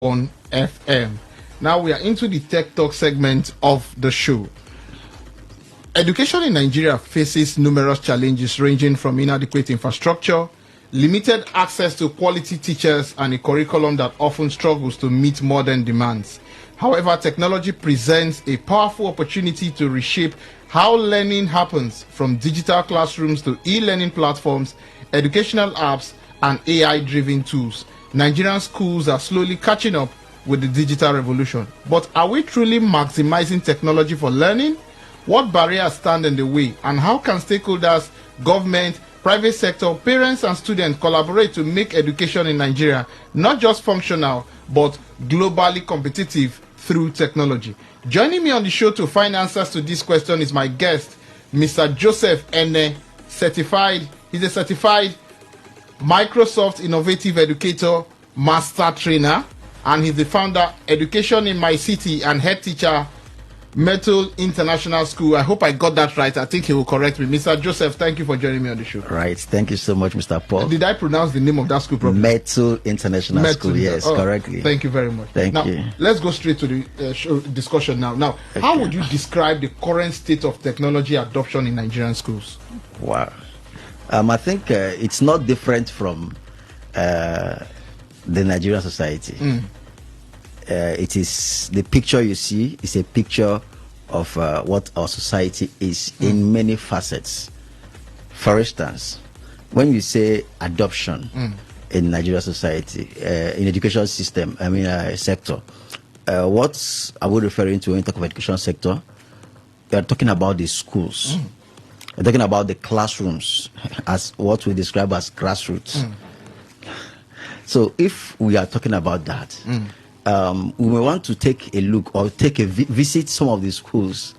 on FM. Now we are into the Tech Talk segment of the show. Education in Nigeria faces numerous challenges ranging from inadequate infrastructure, limited access to quality teachers, and a curriculum that often struggles to meet modern demands. However, technology presents a powerful opportunity to reshape how learning happens, from digital classrooms to e-learning platforms, educational apps, and AI-driven tools. Nigerian schools are slowly catching up with the digital revolution. But are we truly maximizing technology for learning? What barriers stand in the way, and how can stakeholders, government, private sector, parents, and students collaborate to make education in Nigeria not just functional, but globally competitive through technology? Joining me on the show to find answers to this question is my guest, Mr. Joseph Eneh, he's a certified Microsoft Innovative Educator Master Trainer, and he's the founder, Education in My City, and head teacher, Metal International School. I hope I got that right. I think he will correct me. Mr. Joseph, thank you for joining me on the show. Right. Thank you so much, Mr. Paul. Did I pronounce the name of that school properly? Metal International School. Yes, correctly. Thank you very much. Thank you. Let's go straight to the discussion now. Okay. How would you describe the current state of technology adoption in Nigerian schools? Wow. I think it's not different from the Nigerian society. It is the picture you see is a picture of what our society is in many facets. For instance, when you say adoption in Nigerian society, in education system, sector, what are we referring to when you talk about education sector? We are talking about the schools. We're talking about the classrooms as what we describe as grassroots. So if we are talking about that, we may want to take a look or take a visit some of the schools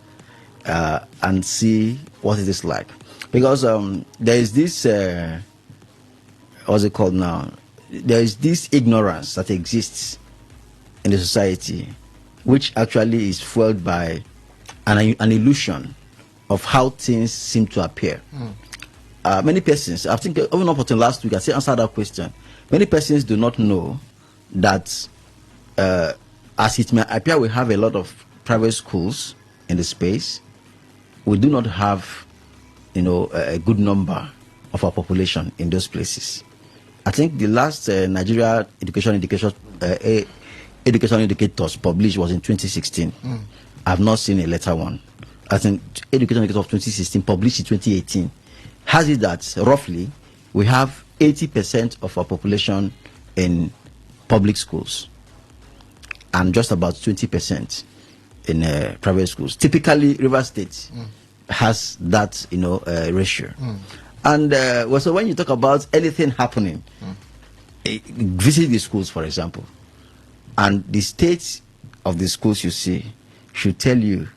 and see what it is like, because there is this what's it called now? There is this ignorance that exists in the society, which actually is fueled by an illusion of how things seem to appear. Many persons, I think even up until last week, I answered that question. Many persons do not know that as it may appear, we have a lot of private schools in the space. We do not have, a good number of our population in those places. I think the last Nigeria education indicators published was in 2016. I have not seen a later one. I think education indicator of 2016 published in 2018 has it that roughly we have 80% of our population in public schools and just about 20% in private schools. Typically, River State has that, ratio. And so when you talk about anything happening, visit the schools, for example, and the state of the schools you see should tell you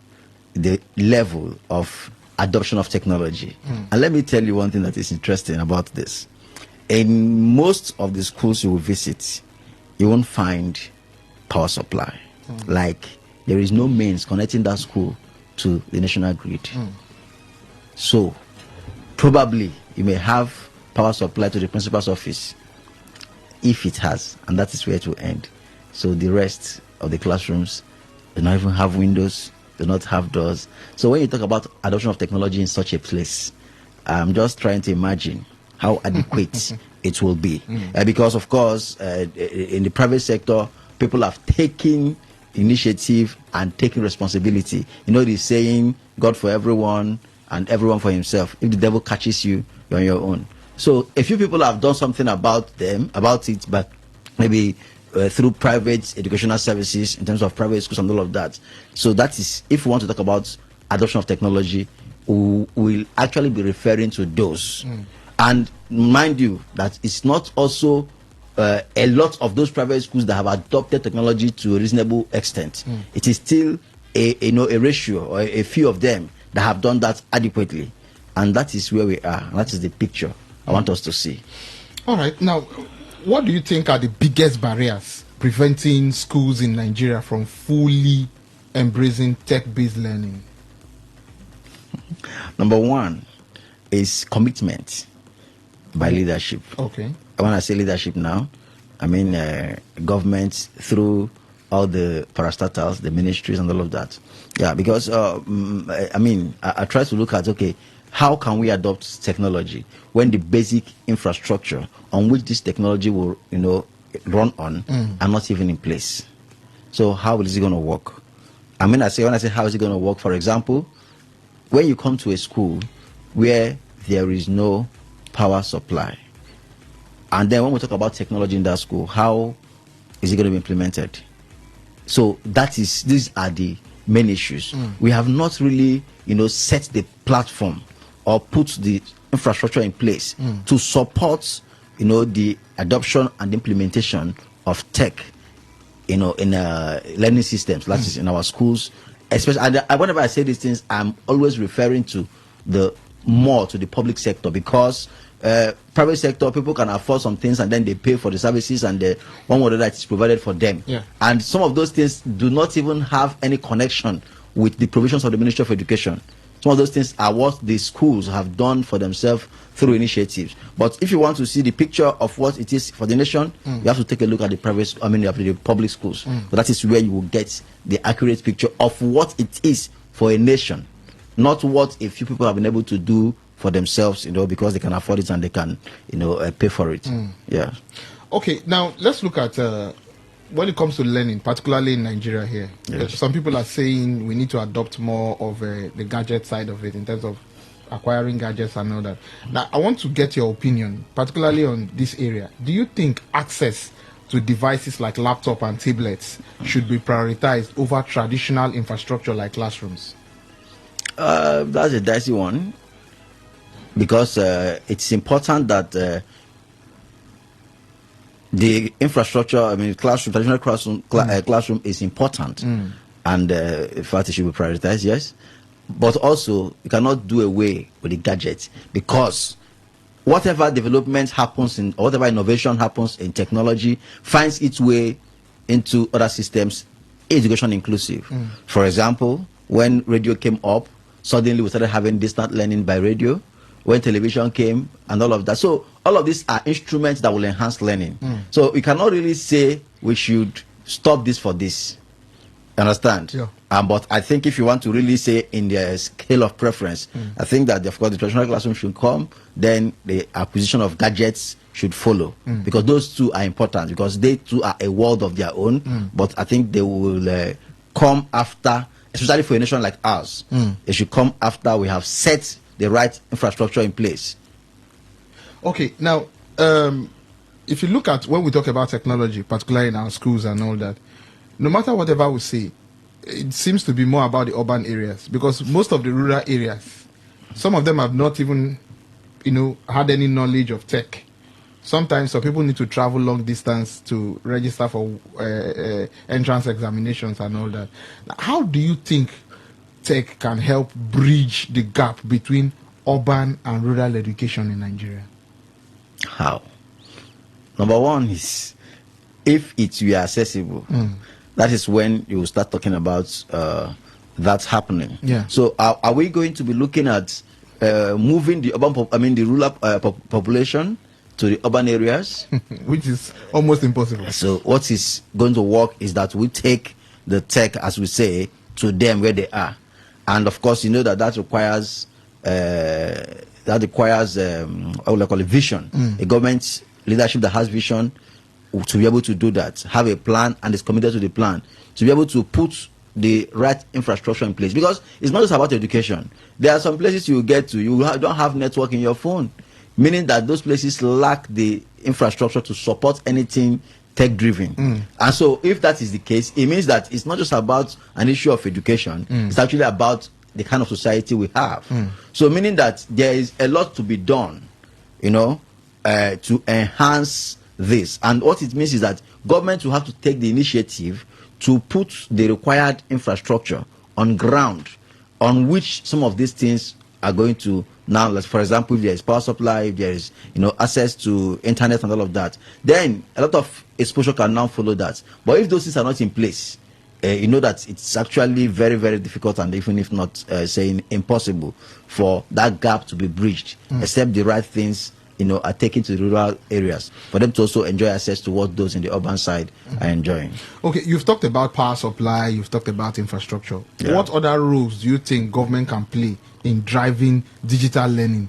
the level of adoption of technology. And let me tell you one thing that is interesting about this. In most of the schools you will visit, you won't find power supply. Like, there is no means connecting that school to the national grid. So probably you may have power supply to the principal's office, if it has, and that is where it will end. So the rest of the classrooms do not even have windows, do not have doors. So when you talk about adoption of technology in such a place, I'm just trying to imagine how adequate it will be. Because of course, in the private sector, people have taken initiative and taken responsibility. The saying, God for everyone and everyone for himself. If the devil catches you, you're on your own. So a few people have done something about it, but maybe through private educational services, in terms of private schools and all of that. So that is, if we want to talk about adoption of technology, we will actually be referring to those. And mind you, that it's not also a lot of those private schools that have adopted technology to a reasonable extent. It is still a ratio or a few of them that have done that adequately, and that is where we are. And that is the picture I want us to see. All right. Now, what do you think are the biggest barriers preventing schools in Nigeria from fully embracing tech-based learning? Number one is commitment by leadership. Okay. When I say leadership now, government through all the parastatals, the ministries, and all of that. Yeah, because I try to look at, okay, how can we adopt technology when the basic infrastructure on which this technology will, run on are not even in place? So how is it going to work? When I say how is it going to work, for example, when you come to a school where there is no power supply, and then when we talk about technology in that school, how is it going to be implemented? So these are the main issues. We have not really, set the platform or put the infrastructure in place to support, the adoption and implementation of tech, in learning systems, that is in our schools, especially. And whenever I say these things, I'm always referring to the public sector, because private sector, people can afford some things and then they pay for the services, and the one or the other is provided for them. Yeah. And some of those things do not even have any connection with the provisions of the Ministry of Education. Some of those things are what the schools have done for themselves through initiatives. But if you want to see the picture of what it is for the nation, you have to take a look at the the public schools. So that is where you will get the accurate picture of what it is for a nation, not what a few people have been able to do for themselves, because they can afford it and they can, pay for it. Yeah. Okay, now let's look at when it comes to learning, particularly in Nigeria here. Yes. Some people are saying we need to adopt more of the gadget side of it in terms of acquiring gadgets and all that. Now, I want to get your opinion, particularly on this area. Do you think access to devices like laptop and tablets should be prioritized over traditional infrastructure like classrooms? That's a dicey one, because it's important that the infrastructure, traditional classroom is important, and in fact it should be prioritized, yes. But also, you cannot do away with the gadgets, because whatever development happens or whatever innovation happens in technology finds its way into other systems, education inclusive. For example, when radio came up, suddenly we started having distant learning by radio. When television came and all of that. So all of these are instruments that will enhance learning. So we cannot really say we should stop this for this. Understand? Yeah. But I think if you want to really say in the scale of preference, I think that of course the traditional classroom should come, then the acquisition of gadgets should follow, because those two are important, because they too are a world of their own. But I think they will come after, especially for a nation like ours. They should come after we have set the right infrastructure in place. Okay, now, if you look at when we talk about technology, particularly in our schools and all that, no matter whatever we say, it seems to be more about the urban areas, because most of the rural areas, some of them have not even, had any knowledge of tech. Sometimes some people need to travel long distance to register for entrance examinations and all that. Now, how do you think tech can help bridge the gap between urban and rural education in Nigeria? How? Number one is, if it were accessible, that is when you will start talking about that happening. Yeah. So are we going to be looking at moving the the rural population to the urban areas? Which is almost impossible. So what is going to work is that we take the tech, as we say, to them where they are. And of course, that requires a vision, a government leadership that has vision to be able to do that, have a plan and is committed to the plan, to be able to put the right infrastructure in place. Because it's not just about education. There are some places you get to, don't have network in your phone, meaning that those places lack the infrastructure to support anything tech-driven. And so if that is the case, it means that it's not just about an issue of education, it's actually about the kind of society we have. So meaning that there is a lot to be done, to enhance this. And what it means is that government will have to take the initiative to put the required infrastructure on ground on which some of these things are going to now, like for example, if there is power supply, if there is access to internet and all of that, then a lot of exposure can now follow that. But if those things are not in place, that it's actually very, very difficult, and even if not saying impossible, for that gap to be bridged, except the right things are taken to the rural areas for them to also enjoy access to what those in the urban side are enjoying. Okay, you've talked about power supply, you've talked about infrastructure. Yeah. What other roles do you think government can play in driving digital learning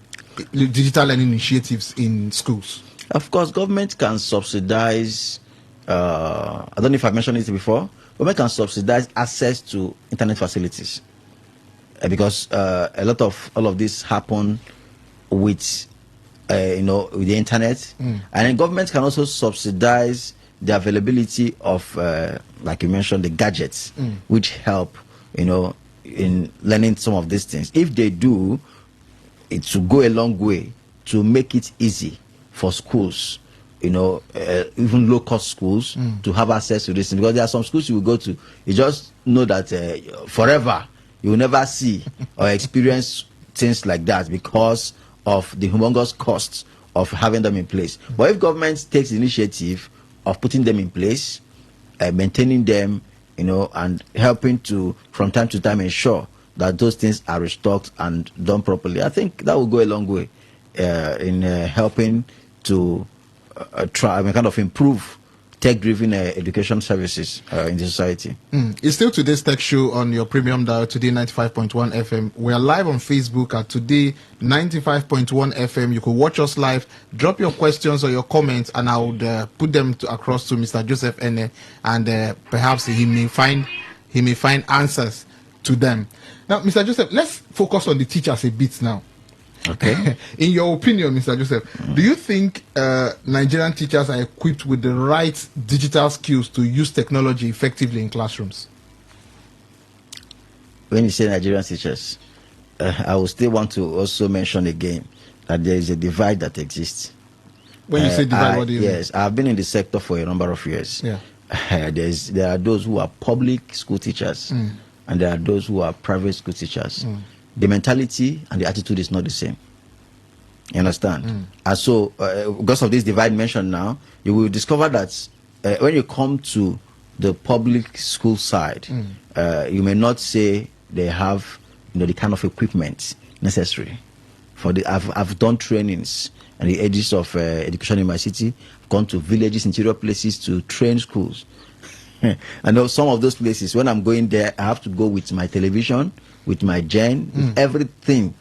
initiatives in schools? Of course, government can subsidize, I don't know if I mentioned it before, government can subsidize access to internet facilities. Because a lot of all of this happen with with the internet, and then government can also subsidize the availability of like you mentioned, the gadgets which help in learning some of these things. If they do, it will go a long way to make it easy for schools, even low-cost schools, to have access to this. Because there are some schools you will go to, you just know that forever you will never see or experience things like that because of the humongous costs of having them in place. But if government takes the initiative of putting them in place, maintaining them, and helping to, from time to time, ensure that those things are restocked and done properly, I think that will go a long way in helping to kind of improve tech-driven education services in the society. It's still today's tech show on your premium dial, Today 95.1 FM. We are live on Facebook at Today 95.1 FM. You could watch us live, drop your questions or your comments, and I would put them across to Mr. Joseph Eneh, and perhaps he may find answers to them. Now, Mr. Joseph, let's focus on the teachers a bit now. Okay. In your opinion, Mr. Joseph, do you think Nigerian teachers are equipped with the right digital skills to use technology effectively in classrooms? When you say Nigerian teachers, I will still want to also mention again that there is a divide that exists. When you say divide, what do you mean? Yes, I've been in the sector for a number of years. Yeah. There are those who are public school teachers, and there are those who are private school teachers. The mentality and the attitude is not the same. You understand? And so, because of this divide mentioned now, you will discover that when you come to the public school side, you may not say they have the kind of equipment necessary. I've done trainings and the edges of education in my city. I've gone to villages, interior places to train schools. I know some of those places, when I'm going there, I have to go with my television, with my gen, with everything,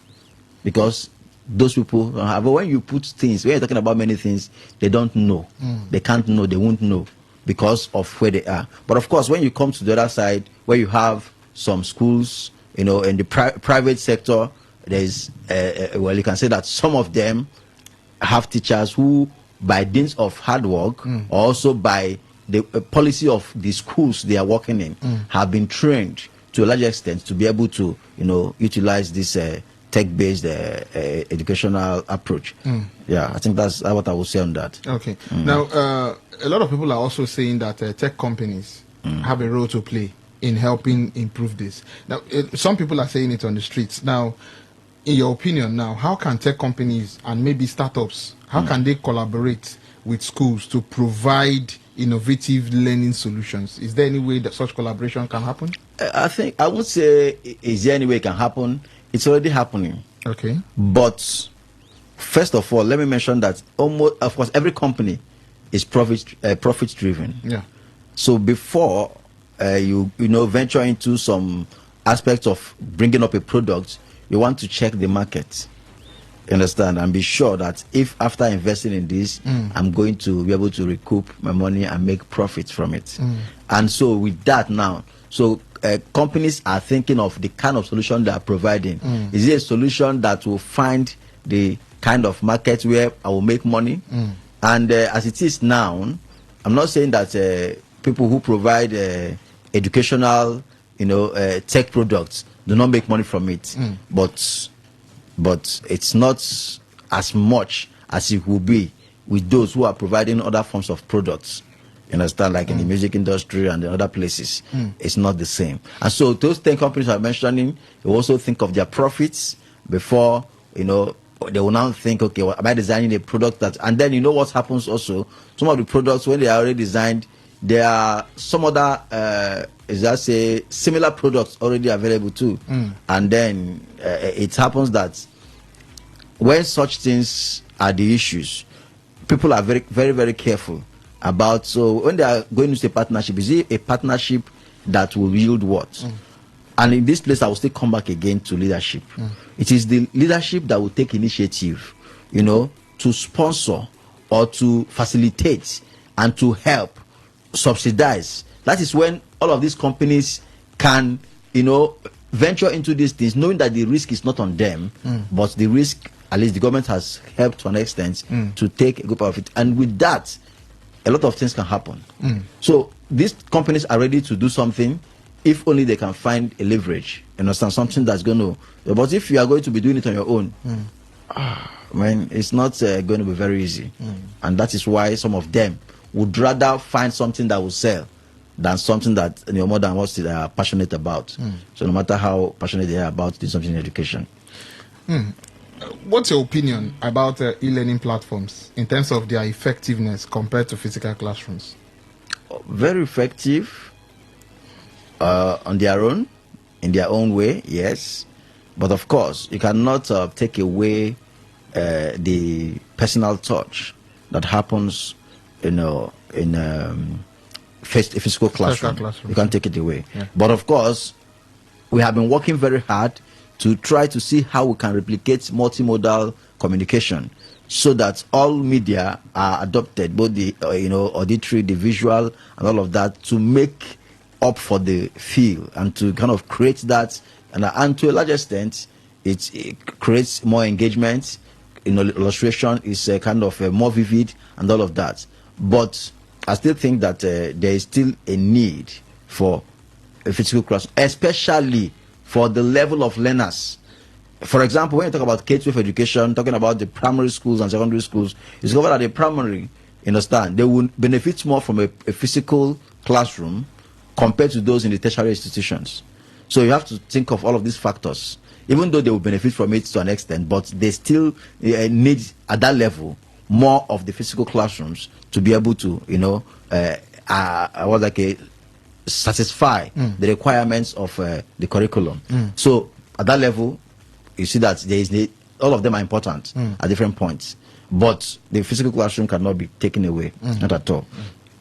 because those people don't have. But when you put things, when you're talking about many things, they don't know. They can't know, they won't know because of where they are. But of course, when you come to the other side, where you have some schools, in the private sector, there's, well, you can say that some of them have teachers who, by dint of hard work, or also by the policy of the schools they are working in, have been trained to a large extent to be able to, utilize this tech-based educational approach. Yeah, I think that's what I would say on that. Okay. Now, a lot of people are also saying that tech companies have a role to play in helping improve this. Now, some people are saying it on the streets. Now, in your opinion, how can tech companies and maybe startups, how can they collaborate with schools to provide innovative learning solutions? Is there any way that such collaboration can happen? I would say, is there any way it can happen? It's already happening. Okay. But first of all, let me mention that of course, every company is profit driven. Yeah. So before you venture into some aspects of bringing up a product, you want to check the market. You understand? And be sure that if after investing in this, I'm going to be able to recoup my money and make profits from it. And so with that now, companies are thinking of the kind of solution they are providing. Is it a solution that will find the kind of market where I will make money? And as it is now, I'm not saying that people who provide educational, tech products do not make money from it, but it's not as much as it will be with those who are providing other forms of products. You understand, like in the music industry and in other places, it's not the same. And so those 10 companies I'm mentioning, you also think of their profits before, they will now think, okay, well, am I designing a product that, and then what happens also, some of the products, when they are already designed, there are some other, similar products already available too. And then it happens that when such things are the issues, people are very, very, very careful about. So when they are going into a partnership, is it a partnership that will yield what? And in this place, I will still come back again to leadership. It is the leadership that will take initiative, to sponsor or to facilitate and to help subsidize. That is when all of these companies can, venture into these things, knowing that the risk is not on them, but the risk, at least the government has helped to an extent to take a good part of it. And with that, a lot of things can happen. So these companies are ready to do something if only they can find a leverage, understand, something that's going to. But if you are going to be doing it on your own, it's not going to be very easy. And that is why some of them would rather find something that will sell than something that more than what they are passionate about. So no matter how passionate they are about doing something in education. What's your opinion about e-learning platforms in terms of their effectiveness compared to physical classrooms? Very effective on their own, in their own way, yes. But of course, you cannot take away the personal touch that happens, in a physical classroom. You can't take it away. Yeah. But of course, we have been working very hard to try to see how we can replicate multimodal communication so that all media are adopted, both the auditory, the visual, and all of that, to make up for the feel and to kind of create that. And to a large extent, it creates more engagement. Illustration is kind of more vivid and all of that. But I still think that there is still a need for a physical class, especially for the level of learners. For example, when you talk about K-12 education, talking about the primary schools and secondary schools, it's discovered that the primary, they will benefit more from a physical classroom compared to those in the tertiary institutions. So you have to think of all of these factors, even though they will benefit from it to an extent, but they still need at that level more of the physical classrooms to be able to, satisfy the requirements of the curriculum. So at that level, you see that all of them are important at different points, but the physical classroom cannot be taken away, not at all.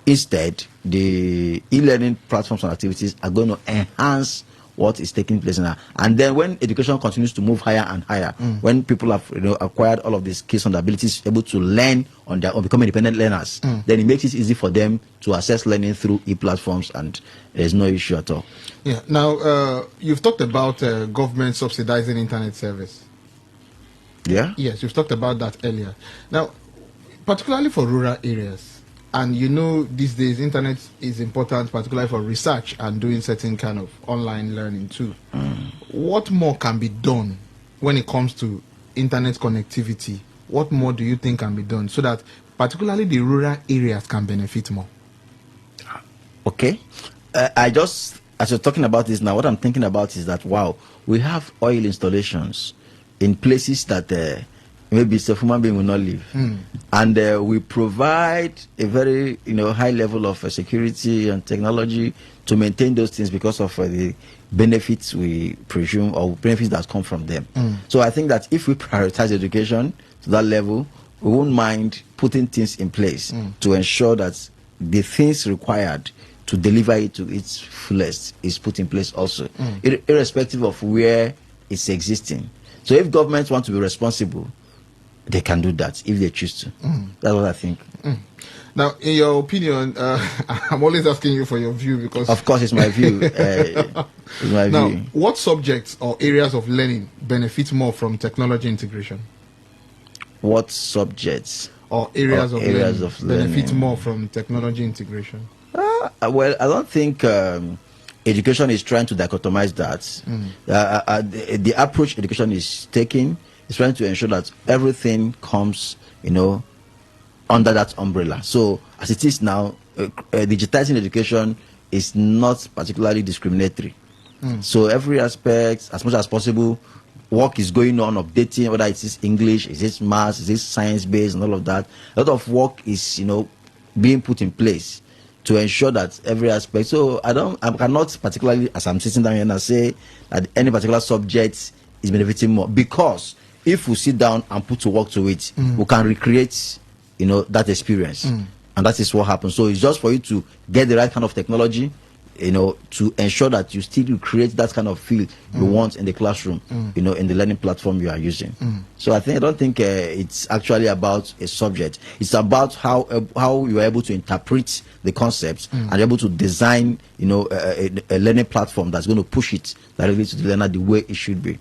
Instead, the e-learning platforms and activities are going to enhance what is taking place now. And then when education continues to move higher and higher, when people have acquired all of these skills and abilities, able to learn on their own, become independent learners, then it makes it easy for them to access learning through e-platforms, and there's no issue at all. Yeah. Now, you've talked about government subsidizing internet service. Yeah? Yes, you've talked about that earlier. Now, particularly for rural areas, and these days internet is important, particularly for research and doing certain kind of online learning too. What more can be done when it comes to internet connectivity? What more do you think can be done so that particularly the rural areas can benefit more? Okay. As you're talking about this now, what I'm thinking about is that, wow, we have oil installations in places that maybe a human being will not live. And we provide a very high level of security and technology to maintain those things because of the benefits we presume, or benefits that come from them. So I think that if we prioritize education to that level, we won't mind putting things in place to ensure that the things required to deliver it to its fullest is put in place also, irrespective of where it's existing. So if governments want to be responsible, they can do that if they choose to. That's what I think. Now, in your opinion, I'm always asking you for your view because... Of course, it's my view. Now, what subjects or areas of learning benefit more from technology integration? What subjects or areas of learning benefit more from technology integration? Well, I don't think education is trying to dichotomize that. The approach education is taking is trying to ensure that everything comes, under that umbrella. So as it is now, digitizing education is not particularly discriminatory. So every aspect, as much as possible, work is going on, updating, whether it is English, is it maths, is it science-based, and all of that. A lot of work is, being put in place to ensure that every aspect. So I cannot particularly, as I'm sitting down here and say that any particular subject is benefiting more, because if we sit down and put to work to it, we can recreate, that experience. And that is what happens. So it's just for you to get the right kind of technology, to ensure that you still create that kind of feel you want in the classroom, in the learning platform you are using. So I don't think it's actually about a subject. It's about how you are able to interpret the concepts and able to design, a learning platform that's going to push it directly to the learner the way it should be.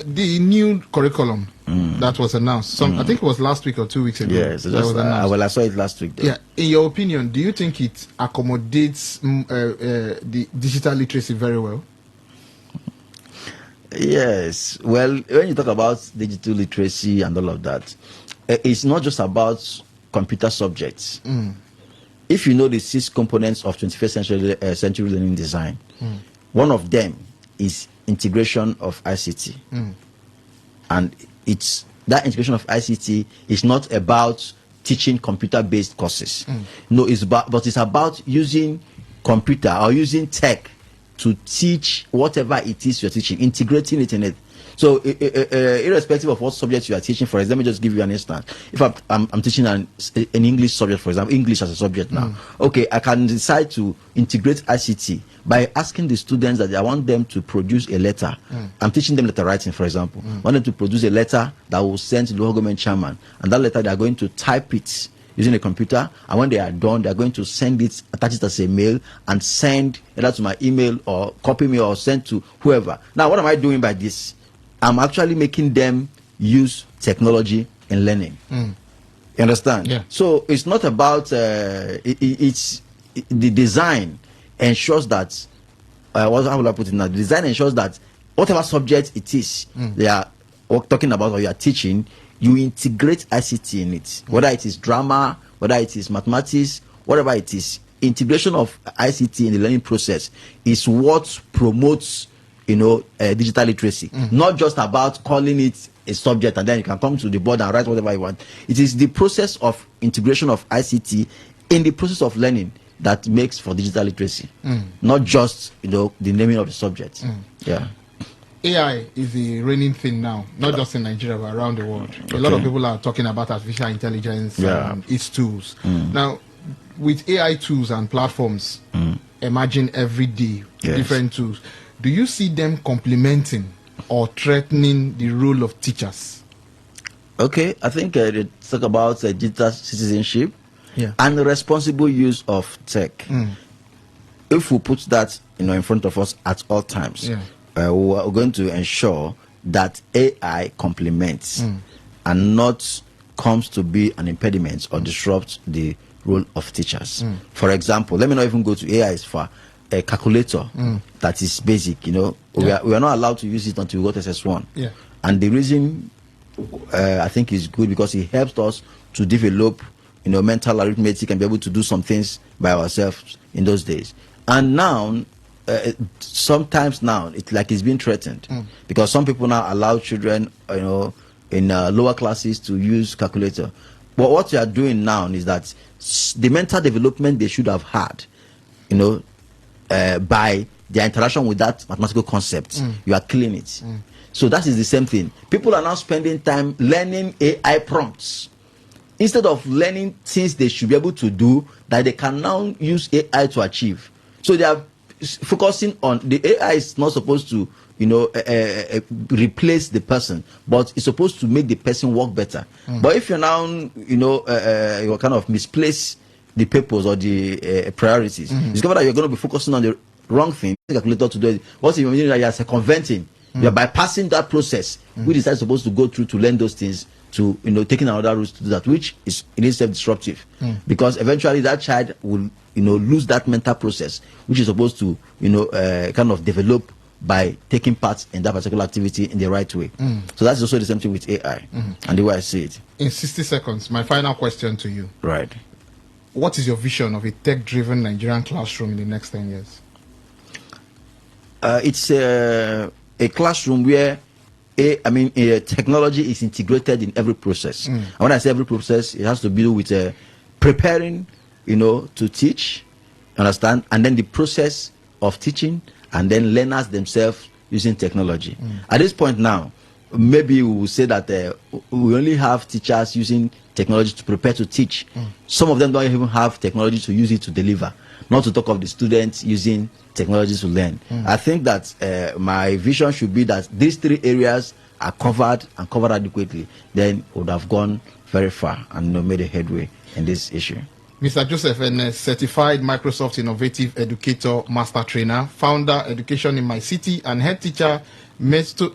The new curriculum that was announced, I think it was last week or 2 weeks ago. Yes, I saw it last week, though. Yeah, in your opinion, do you think it accommodates the digital literacy very well? Yes. Well, when you talk about digital literacy and all of that, it's not just about computer subjects. If you know the 6 components of 21st century learning design, one of them is integration of ICT. And it's that integration of ICT is not about teaching computer-based courses. No, it's about using computer or using tech to teach whatever it is you're teaching, integrating it in it. So irrespective of what subject you are teaching, for example, let me just give you an instance. If I'm teaching an English subject, for example, English as a subject now, okay, I can decide to integrate ICT by asking the students that I want them to produce a letter. I'm teaching them letter writing, for example. I want them to produce a letter that will send to the local government chairman, and that letter they are going to type it using a computer, and when they are done, they are going to send it, attach it as a mail, and send either to my email or copy me or send to whoever. Now, what am I doing by this? I'm actually making them use technology in learning. You understand? Yeah. So it's not about it's the design ensures that how will I put it now? The design ensures that whatever subject it is they are talking about or you are teaching, you integrate ICT in it. Whether it is drama, whether it is mathematics, whatever it is, integration of ICT in the learning process is what promotes digital literacy. Not just about calling it a subject and then you can come to the board and write whatever you want. It is the process of integration of ICT in the process of learning that makes for digital literacy, not just the naming of the subject. Yeah. AI is the reigning thing now, not just in Nigeria but around the world. A lot of people are talking about artificial intelligence and its tools. Now, with AI tools and platforms emerging every day, different tools, do you see them complementing or threatening the role of teachers? Okay, I think they talk about digital citizenship and the responsible use of tech. If we put that in front of us at all times, we're going to ensure that AI complements and not comes to be an impediment or disrupt the role of teachers. For example, let me not even go to AI as far. A calculator that is basic, we are not allowed to use it until we got SS1. And the reason I think is good because it helps us to develop, mental arithmetic and be able to do some things by ourselves in those days. And now, sometimes now, it's being threatened because some people now allow children, in lower classes to use calculator. But what you are doing now is that the mental development they should have had, by their interaction with that mathematical concept, you are killing it. So that is the same thing. People are now spending time learning AI prompts instead of learning things they should be able to do that they can now use AI to achieve. So they are focusing on the AI is not supposed to replace the person, but it's supposed to make the person work better. But if you're now you kind of misplace the purpose or the priorities, discover that you're going to be focusing on the wrong thing. Calculator to do it. What if you mean that you're circumventing? You're bypassing that process, which is supposed to go through to learn those things, to taking another route to do that, which is in itself disruptive, because eventually that child will lose that mental process, which is supposed to kind of develop by taking part in that particular activity in the right way. So that's also the same thing with AI, and the way I see it. In 60 seconds, my final question to you. Right. What is your vision of a tech-driven Nigerian classroom in the next 10 years? It's a classroom where technology is integrated in every process. And when I say every process, it has to do with preparing, to teach, understand, and then the process of teaching, and then learners themselves using technology. At this point now, maybe we will say that we only have teachers using technology to prepare to teach. Some of them don't even have technology to use it to deliver, not to talk of the students using technology to learn. I think that my vision should be that these three areas are covered and covered adequately. Then would have gone very far and made a headway in this issue. Mr. Joseph Eneh, certified Microsoft Innovative Educator Master Trainer, founder Education in My City, and head teacher Metu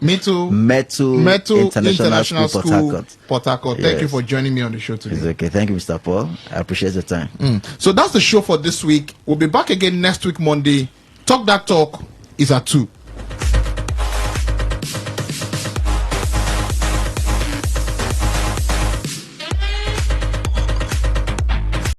International School, Port Harcourt. Thank you for joining me on the show today. It's okay. Thank you, Mr. Paul. I appreciate the time. So that's the show for this week. We'll be back again next week, Monday. Talk That Talk is at 2.